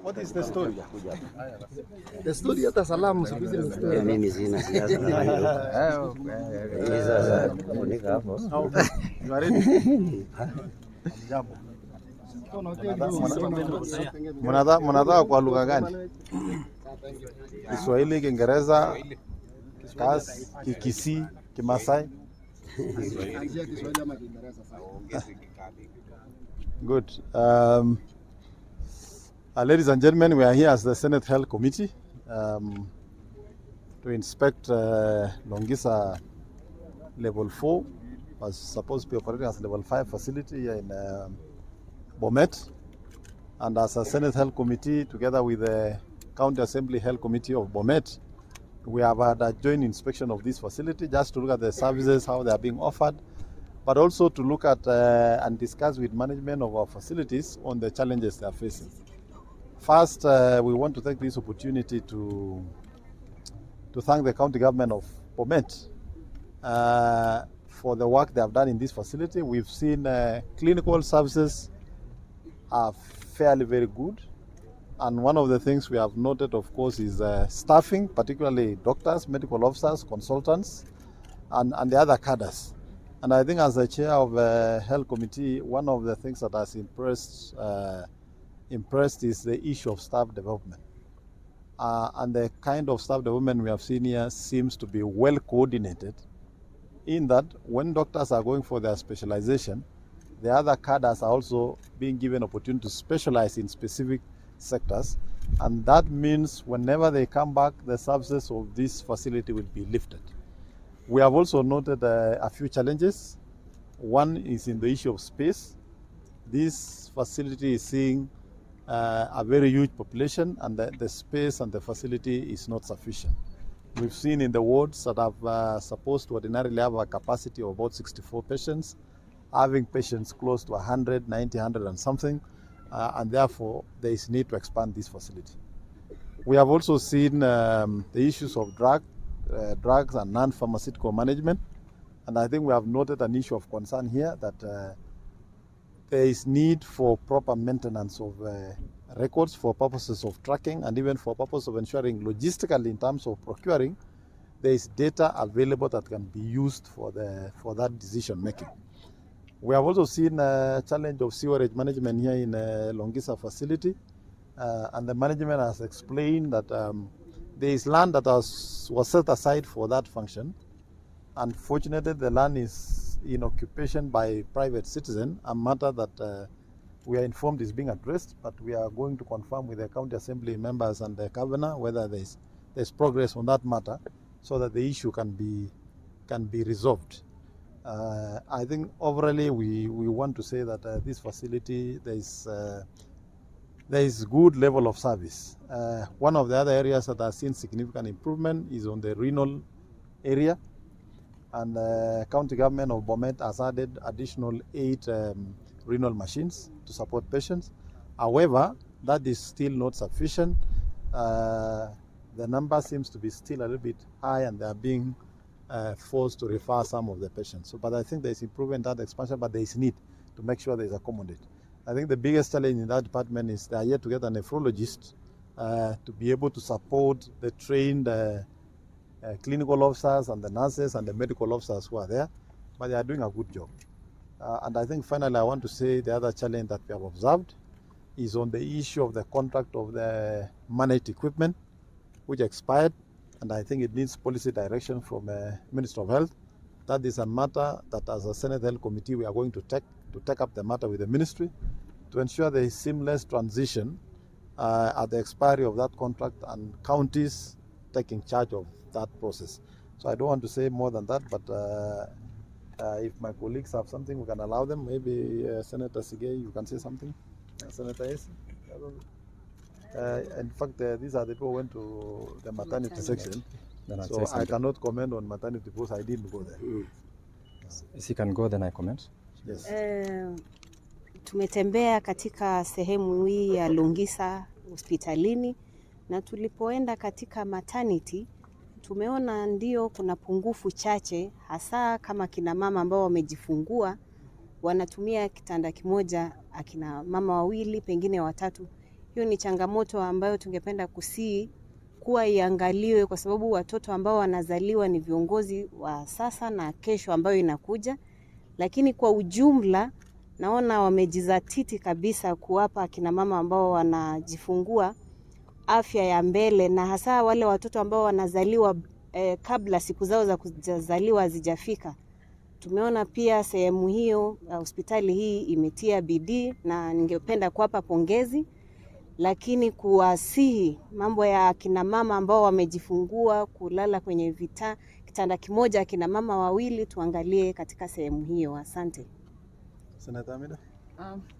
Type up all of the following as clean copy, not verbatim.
What is the story? The story hata salamu siku hizi ni story. Mimi sina siasa na hiyo. Sasa kunika hapo. Mnataka kwa lugha gani? Kiswahili, Kiingereza, Kikisi, Kimasai? Good. Ladies and gentlemen, we are here as the Senate Health Committee to inspect Longisa Level 4, was supposed to be operating as Level 5 facility here in Bomet. And as a Senate Health Committee, together with the County Assembly Health Committee of Bomet, we have had a joint inspection of this facility just to look at the services, how they are being offered, but also to look at and discuss with management of our facilities on the challenges they are facing. First, we want to take this opportunity to thank the county government of Bomet for the work they have done in this facility. We've seen clinical services are fairly very good. And one of the things we have noted, of course, is staffing, particularly doctors, medical officers, consultants, and the other cadres. And I think as the chair of the health committee, one of the things that has impressed is the issue of staff development. And the kind of staff development we have seen here seems to be well coordinated, in that when doctors are going for their specialization, the other cadres are also being given opportunity to specialize in specific sectors, and that means whenever they come back, the services of this facility will be lifted. We have also noted a few challenges. One is in the issue of space. This facility is seeing a very huge population, and the space and the facility is not sufficient. We've seen in the wards that are supposed to ordinarily have a capacity of about 64 patients, having patients close to 100, 90, 100 and something, and therefore there is need to expand this facility. We have also seen the issues of drugs and non-pharmaceutical management, and I think we have noted an issue of concern here that there is need for proper maintenance of records for purposes of tracking, and even for purpose of ensuring logistically in terms of procuring, there is data available that can be used for that decision making. We have also seen a challenge of sewerage management here in Longisa facility, and the management has explained that there is land that was set aside for that function. Unfortunately, the land is in occupation by private citizen, a matter that we are informed is being addressed, but we are going to confirm with the county assembly members and the governor whether there's progress on that matter, so that the issue can be resolved. I think overall we want to say that this facility, there is good level of service. One of the other areas that has seen significant improvement is on the renal area, and the county government of Bomet has added additional 8 renal machines to support patients. However, that is still not sufficient. The number seems to be still a little bit high, and they are being forced to refer some of the patients. So, but I think there is improvement in that expansion, but there is need to make sure there is accommodate. I think the biggest challenge in that department is they are yet to get a nephrologist to be able to support the trained clinical officers and the nurses and the medical officers who are there, but they are doing a good job. And I think finally I want to say the other challenge that we have observed is on the issue of the contract of the managed equipment, which expired, and I think it needs policy direction from Minister of Health. That is a matter that as a Senate Health Committee we are going to take up the matter with the ministry to ensure there is seamless transition at the expiry of that contract, and counties taking charge of that process. So I don't want to say more than that, but if my colleagues have something, we can allow them. Maybe Senator Sige, you can say something. Senator S. In fact, these are the people who went to the maternity section. So I cannot comment on maternity because I didn't go there. If you can go, then I comment. Yes. Tumetembea katika sehemu hii ya Longisa hospitalini, na tulipoenda katika maternity tumeona ndio kuna pungufu chache, hasa kama kina mama ambao wamejifungua wanatumia kitanda kimoja, akina mama wawili pengine watatu Hiyo ni changamoto ambayo tungependa kuwa iangaliwe, kwa sababu watoto ambao wanazaliwa ni viongozi wa sasa na kesho ambayo inakuja. Lakini kwa ujumla naona wamejizatiti kabisa kuwapa akina mama ambao wanajifungua afya ya mbele, na hasa wale watoto ambao wanazaliwa kabla siku zao za kuzaliwa hazijafika. Tumeona pia sehemu hiyo, hospitali hii imetia bidii na ningependa kuwapa pongezi, lakini kuwasihi mambo ya akina mama ambao wamejifungua kulala kwenye kitanda kimoja akina mama wawili, tuangalie katika sehemu hiyo. Asante. Senator Amida?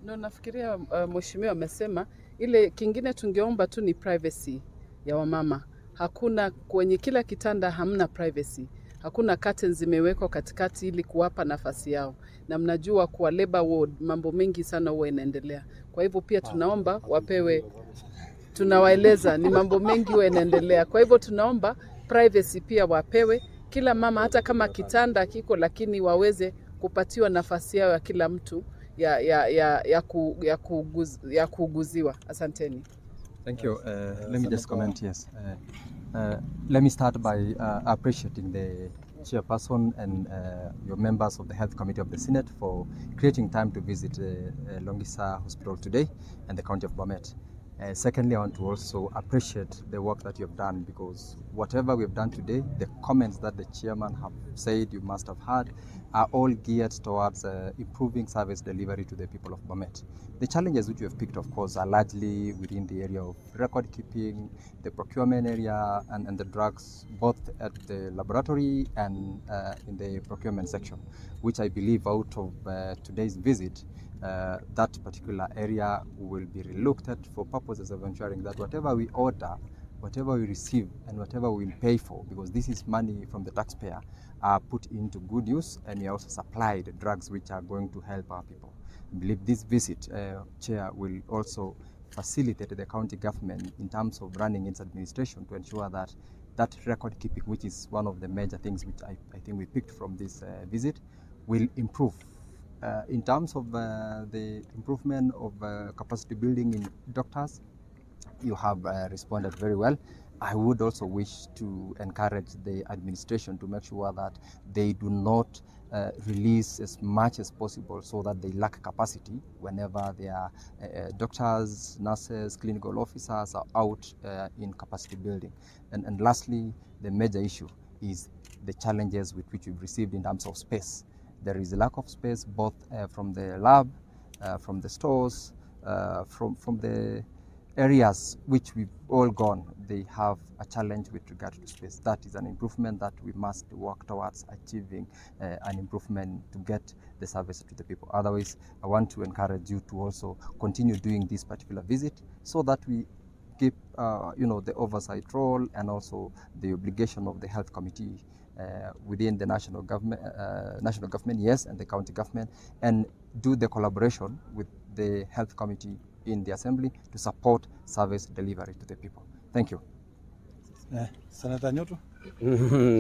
No, nafikiria mheshimiwa amesema ile kingine tungeomba tu ni privacy ya wamama. Hakuna kwenye kila kitanda, hamna privacy. Hakuna curtains zimewekwa katikati ili kuwapa nafasi yao. Na mnajua kwa labor ward mambo mengi sana huwa inaendelea. Kwa hivyo pia tunaomba wapewe, tunawaeleza ni mambo mengi huwa inaendelea. Kwa hivyo tunaomba privacy pia wapewe. Kila mama hata kama kitanda kiko, lakini waweze kupatiwa nafasi yao ya kila mtu ya kuuguziwa. Asanteni. Thank you. Let me just comment. Yes. Let me start by appreciating the chairperson and your members of the Health Committee of the Senate for creating time to visit Longisa Hospital today and the County of Bomet. Secondly, I want to also appreciate the work that you have done, because whatever we have done today, the comments that the chairman have said, you must have heard, are all geared towards improving service delivery to the people of Bomet. The challenges which you have picked, of course, are largely within the area of record keeping, the procurement area, and the drugs, both at the laboratory and in the procurement section, which I believe out of today's visit, that particular area will be relooked at for purposes of ensuring that whatever we order, whatever we receive, and whatever we will pay for, because this is money from the taxpayer, are put into good use, and we also supply the drugs which are going to help our people. I believe this visit, Chair, will also facilitate the county government in terms of running its administration to ensure that that record keeping, which is one of the major things which I think we picked from this visit, will improve. In terms of the improvement of capacity building in doctors, you have responded very well. I would also wish to encourage the administration to make sure that they do not release as much as possible so that they lack capacity whenever their doctors, nurses, clinical officers are out in capacity building. And lastly, the major issue is the challenges with which we've received in terms of space. There is a lack of space both from the lab, from the stores, from the areas which we've all gone. They have a challenge with regard to space. That is an improvement that we must work towards achieving, an improvement to get the service to the people. Otherwise, I want to encourage you to also continue doing this particular visit so that we keep the oversight role and also the obligation of the health committee within the national government, yes, and the county government, and do the collaboration with the health committee in the assembly to support service delivery to the people. Thank you. Senator Nyoto?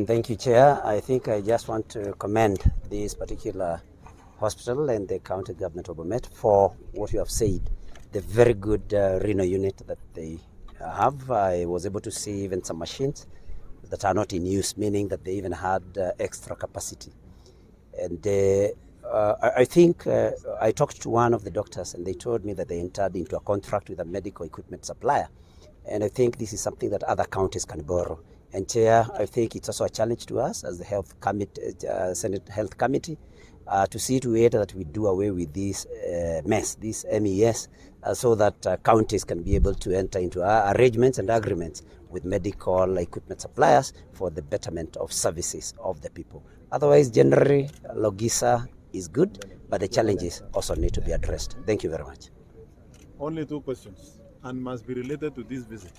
Thank you, Chair. I think I just want to commend this particular hospital and the county government of Bomet for what you have said. The very good renal unit that they have. I was able to see even some machines that are not in use, meaning that they even had extra capacity. And I think I talked to one of the doctors and they told me that they entered into a contract with a medical equipment supplier. And I think this is something that other counties can borrow. And Chair, I think it's also a challenge to us as the health committee, Senate Health Committee, to see to it that we do away with this mess, this MES, so that counties can be able to enter into arrangements and agreements with medical equipment suppliers for the betterment of services of the people. Otherwise, generally, Longisa is good, but the challenges also need to be addressed. Thank you very much. Only 2 questions and must be related to this visit.